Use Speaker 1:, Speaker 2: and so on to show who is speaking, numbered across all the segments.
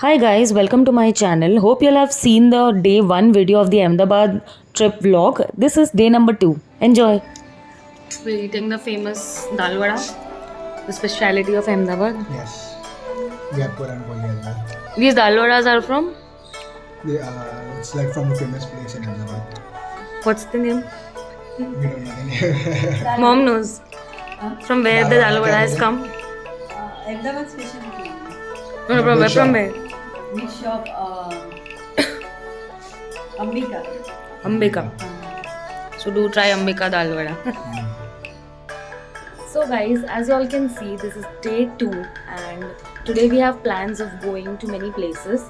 Speaker 1: Hi guys, welcome to my channel. Hope you all have seen the day 1 video of the Ahmedabad trip vlog. This is day number 2. Enjoy. We're eating the famous dal vada, the speciality of Ahmedabad.
Speaker 2: Yes, we have Puran Poli as well.
Speaker 1: These dal vadas are from,
Speaker 2: It's like from a famous place in Ahmedabad.
Speaker 1: what's the name?
Speaker 2: We don't know the name.
Speaker 1: Mom knows. From where the dal vada has come?
Speaker 3: Ahmedabad specialty.
Speaker 1: No, from where? From where?
Speaker 3: Which shop? Ambika.
Speaker 1: Ambika. So do try Ambika dal vada. So guys, as you all can see, this is day 2 and today we have plans of going to many places.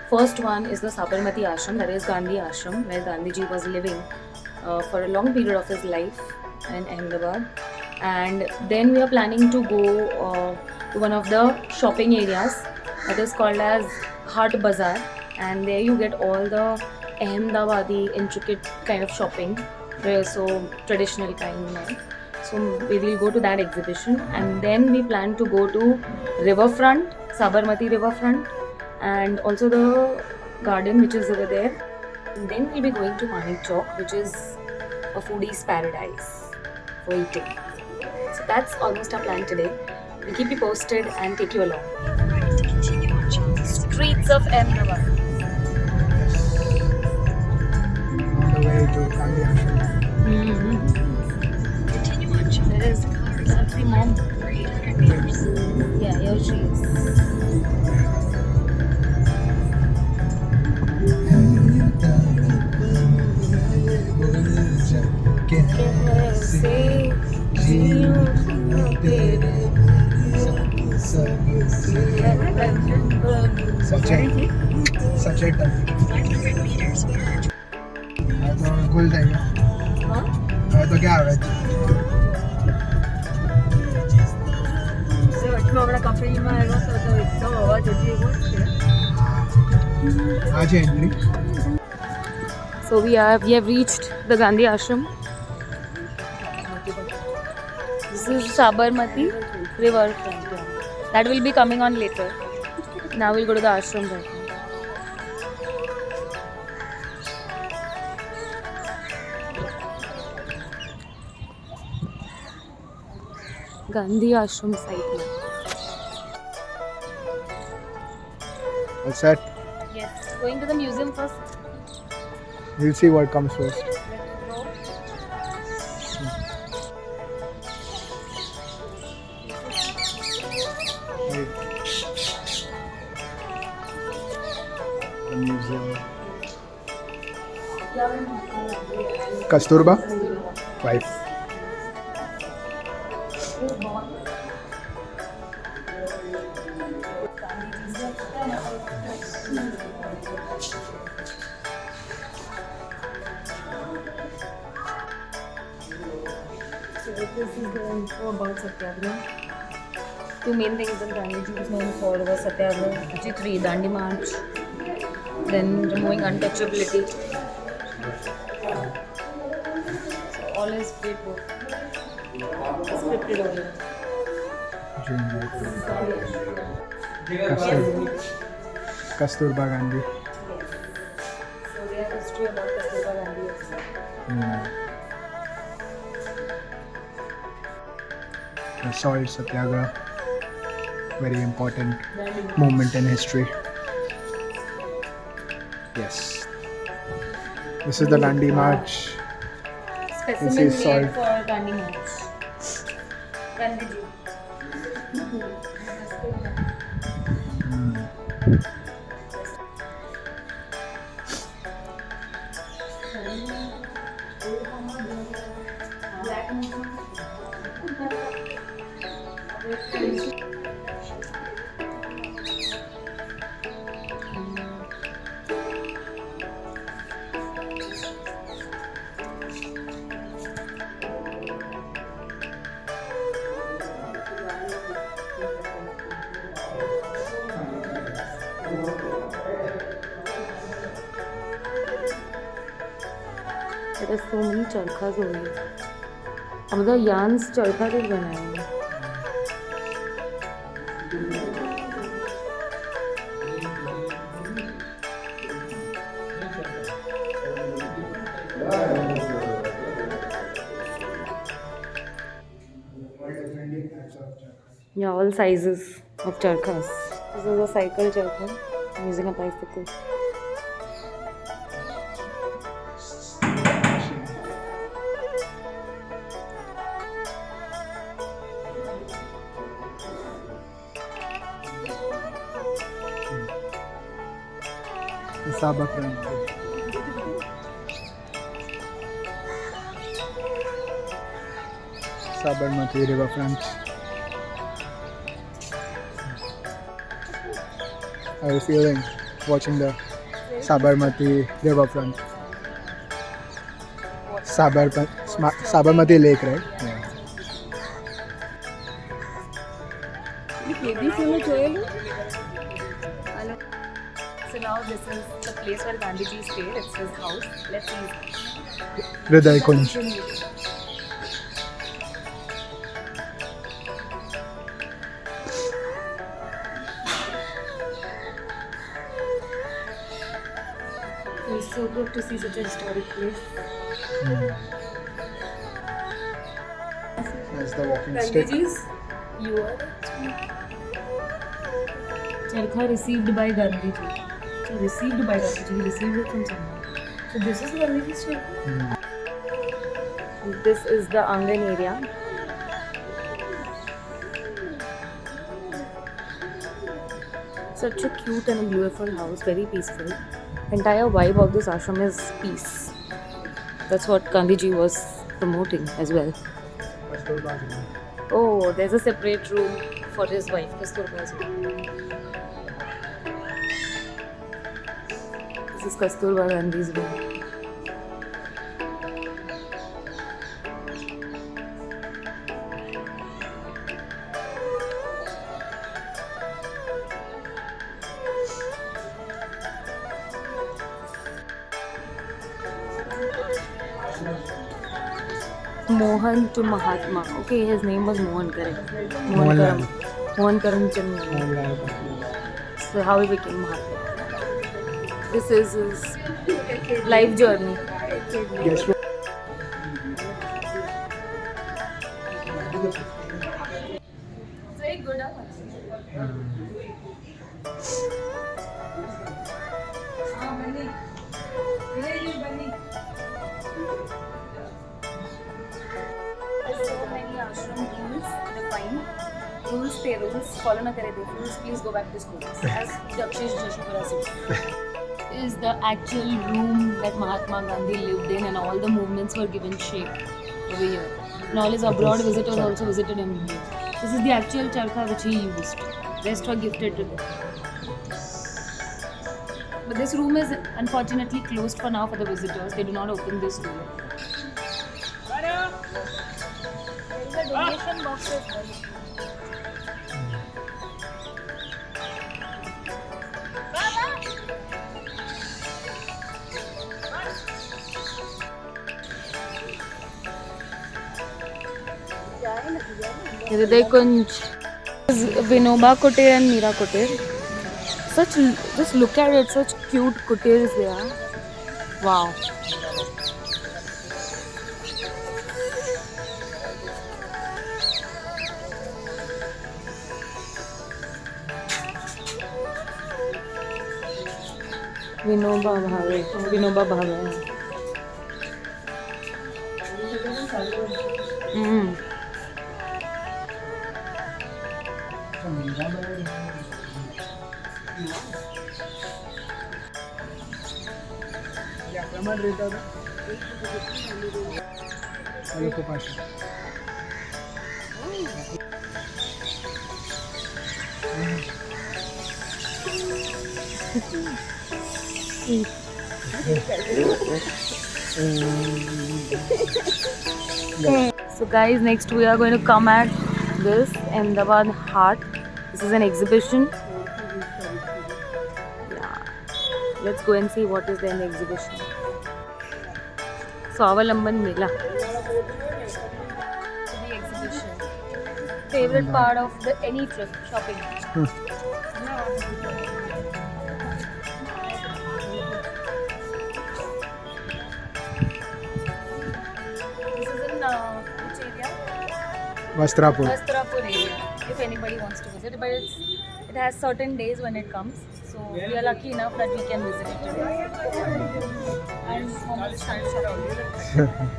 Speaker 1: First one is the Sabarmati Ashram, that is Gandhi Ashram, where Gandhiji was living for a long period of his life in Ahmedabad. And then we are planning to go to one of the shopping areas that is called as Hart Bazaar, and there you get all the Ahmedabadi intricate kind of shopping, so traditional kind. So we will go to that exhibition, and then we plan to go to riverfront, Sabarmati riverfront, and also the garden which is over there. And then we'll be going to Manik Chowk, which is a foodie's paradise for eating. So that's almost our plan today. We'll keep you posted and take you along. Streets of Ahmedabad.
Speaker 2: On the way to Gandhi Ashram.
Speaker 1: There is that's the mom. Yeah, here she is. कैसे जियूं तेरे
Speaker 2: Such a गुल देंगे तो क्या है आज entry.
Speaker 1: So we have reached the Gandhi Ashram. This is Sabarmati riverfront. That will be coming on later. Now we'll go to the ashram right now. Gandhi Ashram site now.
Speaker 2: All set.
Speaker 1: Yes, going to the museum first.
Speaker 2: We'll see what comes first. The museum. Kasturba, wife.
Speaker 1: So this is the info about Satyagraha. Two main things that Gandhiji was known for were Satyagraha, actually 3, Dandi March, then removing untouchability. So all his great work is scripted over here.
Speaker 2: Kasturba Gandhi.
Speaker 1: So they have history about Kasturba Gandhi as well.
Speaker 2: The salt satyagraha, very important moment in history. Yes, this is the Dandi March.
Speaker 1: Specimen
Speaker 2: This is
Speaker 1: made
Speaker 2: salt.
Speaker 1: for Dandi March. Gandhiji. There are so many charkhas over here. अब तो yarns चरखा से बनाए हैं. Yeah, all sizes of charkhas. This is a cycle charkha. I'm using a bicycle.
Speaker 2: Saba front. Sabarmati riverfront. How are you feeling watching the Sabarmati riverfront? Sabarmati Lake, right? Yeah.
Speaker 1: So now this is the place where Gandhiji stayed. It's his house. Let's see his house.
Speaker 2: Hriday Kunj.
Speaker 1: It's so good to see such a historic place.
Speaker 2: That's the walking stick.
Speaker 1: Gandhiji's, you are Charkha received by Gandhiji. So received by Gandhiji, he received it from someone. So this is Gandhiji's Charkha. This is the Angan area. Such a cute and a beautiful house, very peaceful. Entire vibe of this ashram is peace. That's what Gandhiji was promoting as well. Oh, there's a separate room for his wife, Kasturba's room. This is Kasturba Gandhi's room. Mohan to Mahatma. Okay, his name was Mohan, correct?
Speaker 2: Mohanlal.
Speaker 1: Mohan Karamchand Mohan. So how he became Mahatma. This is his life journey.
Speaker 2: Guess what?
Speaker 1: It's very good, So many ashram rules defined. Rules पे rules follow ना करे rules please go back to school. As Dakshish Joshipura said, is the actual room that Mahatma Gandhi lived in, and all the movements were given shape over here. And all his abroad visitors also visited him here. This is the actual charkha which he used. Rest were gifted to them. But this room is unfortunately closed for now for the visitors. They do not open this room. The donation box as well. Hriday Kunj. Vinoba Kutir and Meera Kutir. Just look at it, such cute kutirs they are. Wow. Vinoba Bhave.
Speaker 2: प्रमाण रहता था hello pass
Speaker 1: So guys, next we are going to come at this Ahmedabad Heart. This is an exhibition. Yeah. Let's go and see what is there in the exhibition. Swavalamban Mela. The exhibition. Favorite part of any trip, shopping. This is in which area?
Speaker 2: Vastrapur
Speaker 1: Vastrapur area. if anybody wants to visit. But it has certain days when it comes. So we are lucky enough that we can visit it today. And Mohammed started shopping.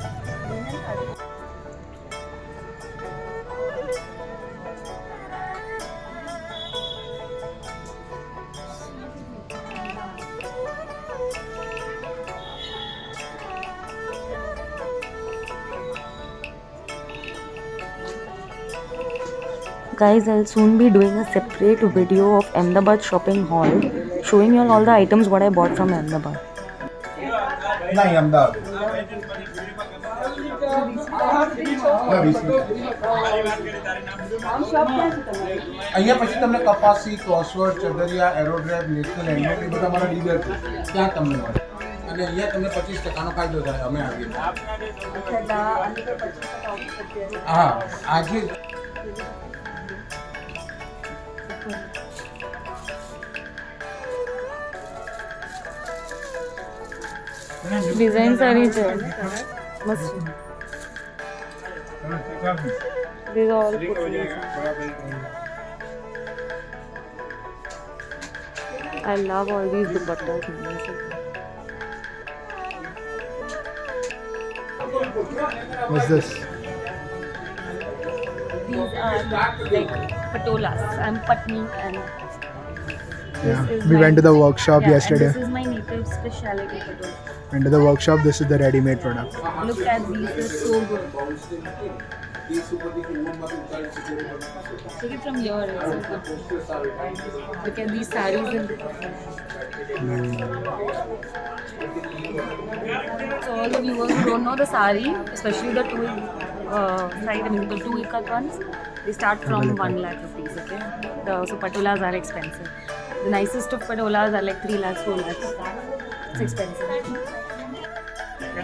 Speaker 1: Guys, I'll soon be doing a separate video of Ahmedabad shopping haul, showing you all the items what I bought from Ahmedabad.
Speaker 2: नहीं अहमदाबाद અહીંયા પછી તમને કપાસી crossword ચદરિયા એરોડ્રાઈવ national handmade એ બધા મારા dealer છે ત્યાં તમને મળે અને અહીંયા તમને 25% ફાયદો થાય અમે આવીએ હા આજે डिजाइन सारी है मस्त these are all I love all these dupattas. What's this?
Speaker 1: These are like patolas. I'm Patni and
Speaker 2: Yeah,
Speaker 1: this is
Speaker 2: we
Speaker 1: my-
Speaker 2: went to the workshop
Speaker 1: yeah,
Speaker 2: yesterday.
Speaker 1: And this is my native specialty patola.
Speaker 2: Went to the workshop. This is the ready-made product.
Speaker 1: Look at these, they're so good. Take it from here. It's so good. Look at these sarees and so all the viewers who don't know the saree, especially the two side, I mean the two ikat ones, they start from 1 lakh rupees. Okay, so patolas are expensive. The nicest of patolas are like 3 lakhs, 4 lakhs. It's expensive.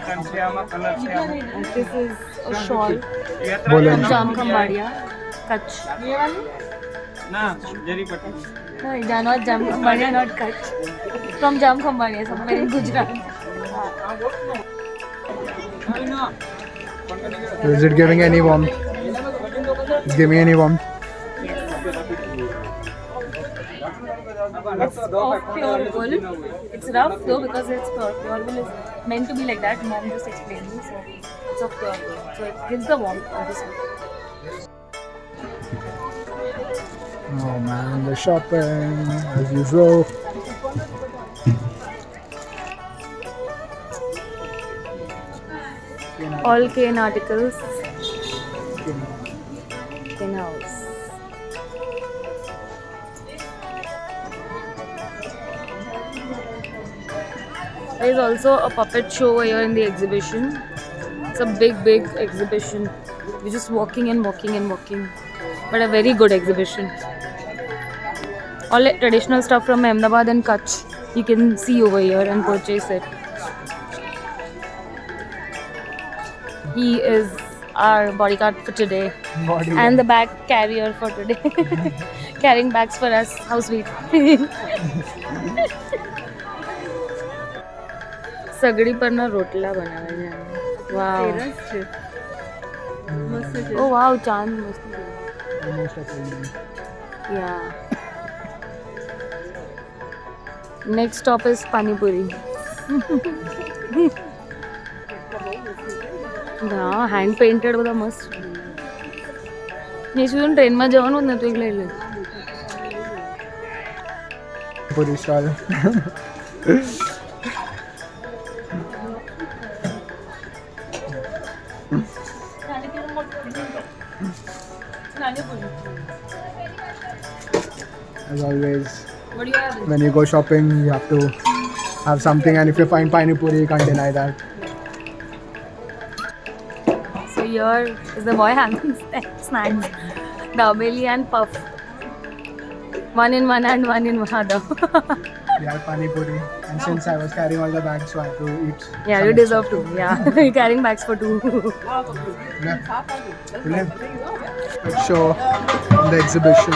Speaker 1: And this is a shawl
Speaker 2: बोलो
Speaker 1: from Jam Khambadiya, Kutch. No, not Jam Khambadiya, not Kutch. From Jam Khambadiya, somewhere in Gujarat.
Speaker 2: Is it giving any warmth? It's giving any warmth?
Speaker 1: It's of pure wool. It's rough though because it's pure. Pure wool is meant to be like that. Mom just explained me. So it's of pure wool. So it gives the warmth, obviously.
Speaker 2: Oh man, the shopping as usual.
Speaker 1: All cane articles. Cane house. There is also a puppet show here in the exhibition. It's a big exhibition. We're just walking and walking and walking. But a very good exhibition. All traditional stuff from Ahmedabad and Kutch. You can see over here and purchase it. He is our bodyguard for today. And the bag carrier for today. Carrying bags for us. How sweet. સગડી પરના રોટલા બનાવે છે વાવ ઓ વાવ ચાંદ મસ્ત યા next stop is panipuri હા hand painted બધા મસ્ત ને શું ટ્રેનમાં જવાનું જ નતું એક લઈ લે
Speaker 2: Puri stall. As always,
Speaker 1: What do you have?
Speaker 2: when you go shopping, you have to have something, and if you find pani puri, you can't deny that.
Speaker 1: So here is the boy having snacks. Dabeli and puff. One in one and one in other.
Speaker 2: We had pani puri, and since I was carrying all the bags, so I had to eat.
Speaker 1: Yeah,
Speaker 2: some
Speaker 1: you deserve to. Yeah, you're carrying bags for two.
Speaker 2: extra. Let's show the exhibition.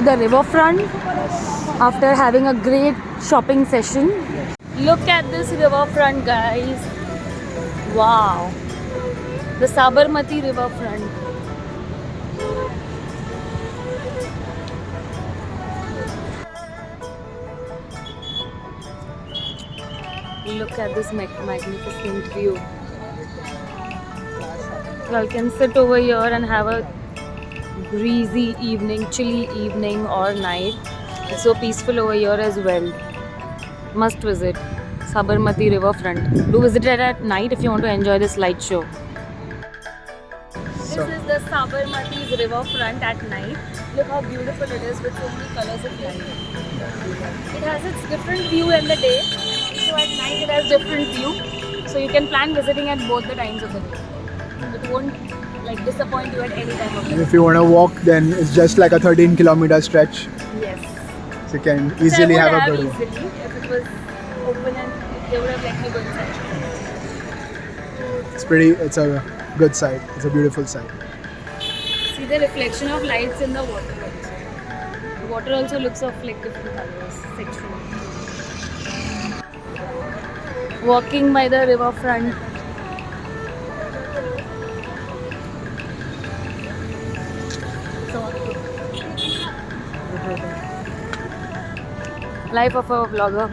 Speaker 1: the riverfront after having a great shopping session. Look at this riverfront, guys. Wow. The Sabarmati riverfront. Look at this magnificent view. You can sit over here and have a breezy evening, chilly evening or night. It's so peaceful over here as well. Must visit Sabarmati riverfront. Do visit it at night if you want to enjoy this light show. This is the Sabarmati's riverfront at night. Look how beautiful it is with so many colors of light. It has its different view in the day, so at night it has different view. So you can plan visiting at both the times of the day. It won't like disappoint you at any time of the day.
Speaker 4: If you want to walk, then it's just like a 13-kilometer stretch.
Speaker 1: Yes.
Speaker 4: So you can easily
Speaker 1: so I
Speaker 4: have
Speaker 1: would
Speaker 4: a
Speaker 1: have
Speaker 4: good
Speaker 1: easily if it was open and they would have let me go inside.
Speaker 4: It's a good sight. It's a beautiful sight.
Speaker 1: See the reflection of lights in the water also. The water also looks of like different colors, sexual. Walking by the riverfront. Life of a vlogger.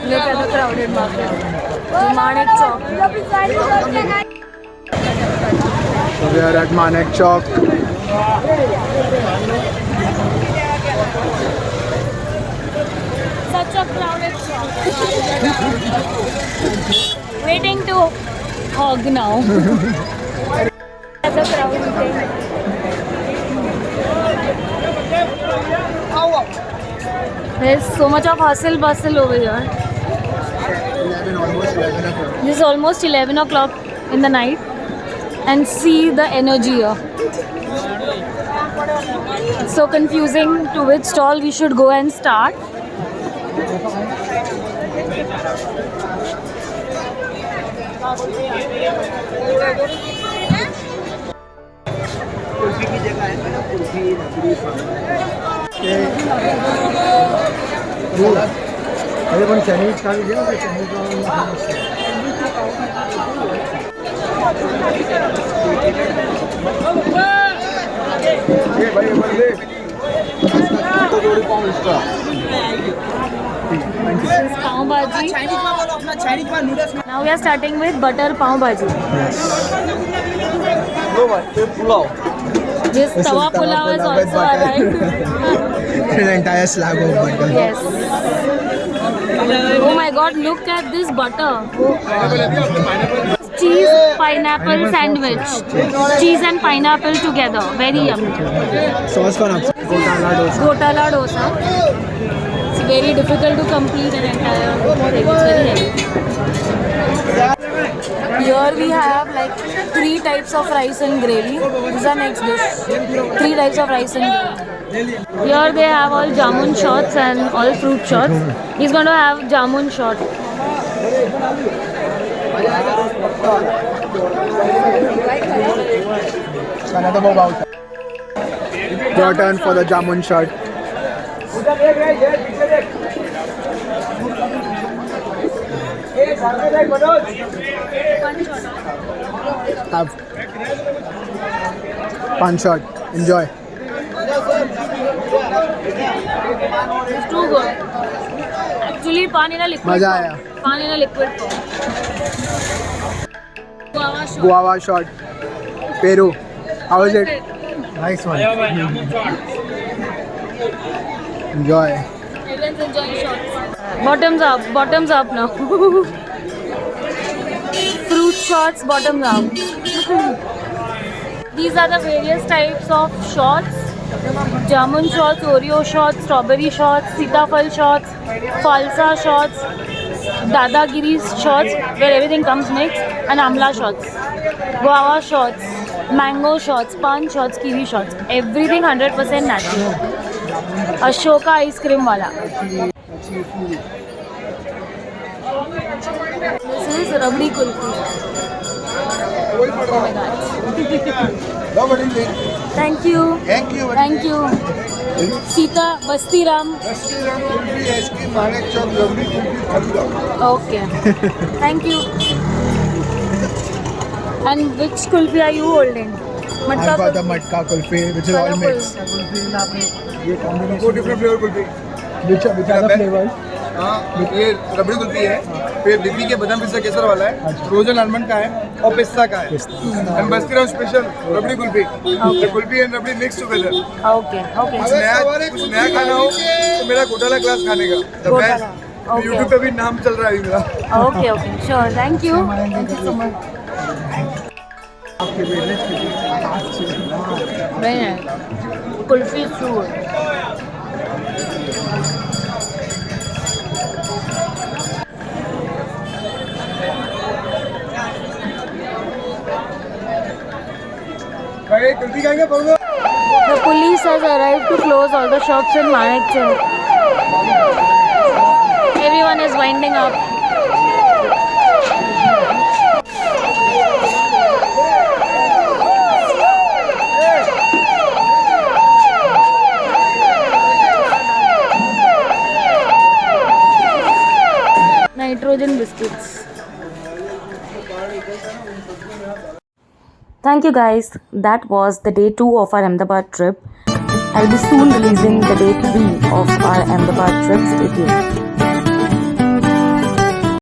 Speaker 1: Look at the crowded market. Manek Chowk.
Speaker 4: So we are at Manek Chowk.
Speaker 1: Such a crowded shop. Waiting to hog now. That's a crowded thing. There's so much of hustle bustle over here. This is almost 11 o'clock in the night. And see the energy here. It's so confusing to which stall we should go and start. This is pav bhaji. Now we are starting with butter pav bhaji. This tawa pulao is also arrived.
Speaker 4: An entire slab of butter.
Speaker 1: Yes. Oh my god, look at this butter. Cheese pineapple sandwich. Cheese and pineapple together. Very yummy.
Speaker 4: Sauce for us. Gotala dosa.
Speaker 1: Gotala dosa. It's very difficult to complete an entire thing. It's very heavy. Here we have like 3 types of rice and gravy. This is our next dish. 3 types of rice and gravy. Here they have all jamun shots and all fruit shots. He's going to have jamun shot.
Speaker 4: Your turn for the jamun shot. Have one shot. Enjoy.
Speaker 1: It's too good. Actually, pan in a liquid
Speaker 4: Maza
Speaker 1: form.
Speaker 4: aaya.
Speaker 1: Pan in a liquid form. Guava shot.
Speaker 4: Guava shot. Peru. How is it?
Speaker 2: Nice one.
Speaker 4: Enjoy.
Speaker 1: Everyone's enjoying shots. Bottoms up now. Fruit shots, bottoms up. These are the various types of shots. Jamun shots, Oreo shots, strawberry shots, Sitafal shots, Falsa shots, Dadagiri shots, where everything comes mixed, and Amla shots, Guava shots. mango shots, pan shots, kiwi shots, everything 100% natural. Ashoka ice cream wala. This is rabdi kulfi. Oh my god. Thank you.
Speaker 2: Thank you.
Speaker 1: Thank you. Sita Bastiram. Okay. Thank you. And which kulfi are you holding? Matka
Speaker 4: I've got the
Speaker 1: kulfi.
Speaker 4: matka kulfi, which is all
Speaker 1: Colorful.
Speaker 4: mixed.
Speaker 5: दो different flavour kulfi
Speaker 4: Which are the flavors?
Speaker 5: हाँ ये रबड़ी कुल्फी है, फिर दिल्ली के बादाम पिस्ता केसर वाला है, फ्रोजन आलमंड का है और पिस्ता का है, and Bastiram special rabri kulfi, The kulfi and rabri mix together.
Speaker 1: Okay. Okay.
Speaker 5: कुछ नया खाना हो तो मेरा घोटाला क्लास खाने का The
Speaker 1: घोटाला,
Speaker 5: best।
Speaker 1: okay.
Speaker 5: यूट्यूब पे भी नाम चल रहा है मेरा।
Speaker 1: Okay. Okay. Sure. Thank you. Thank you so much. Very nice. Kulfi is too good.
Speaker 5: भाई कुल्फी खाएंगे बोलो।
Speaker 1: The police has arrived to close all the shops in Manekchand. Everyone is winding up. Nitrogen biscuits. Thank you guys. That was the day 2 of our Ahmedabad trip. I'll be soon releasing the day 3 of our Ahmedabad trip. Stay tuned.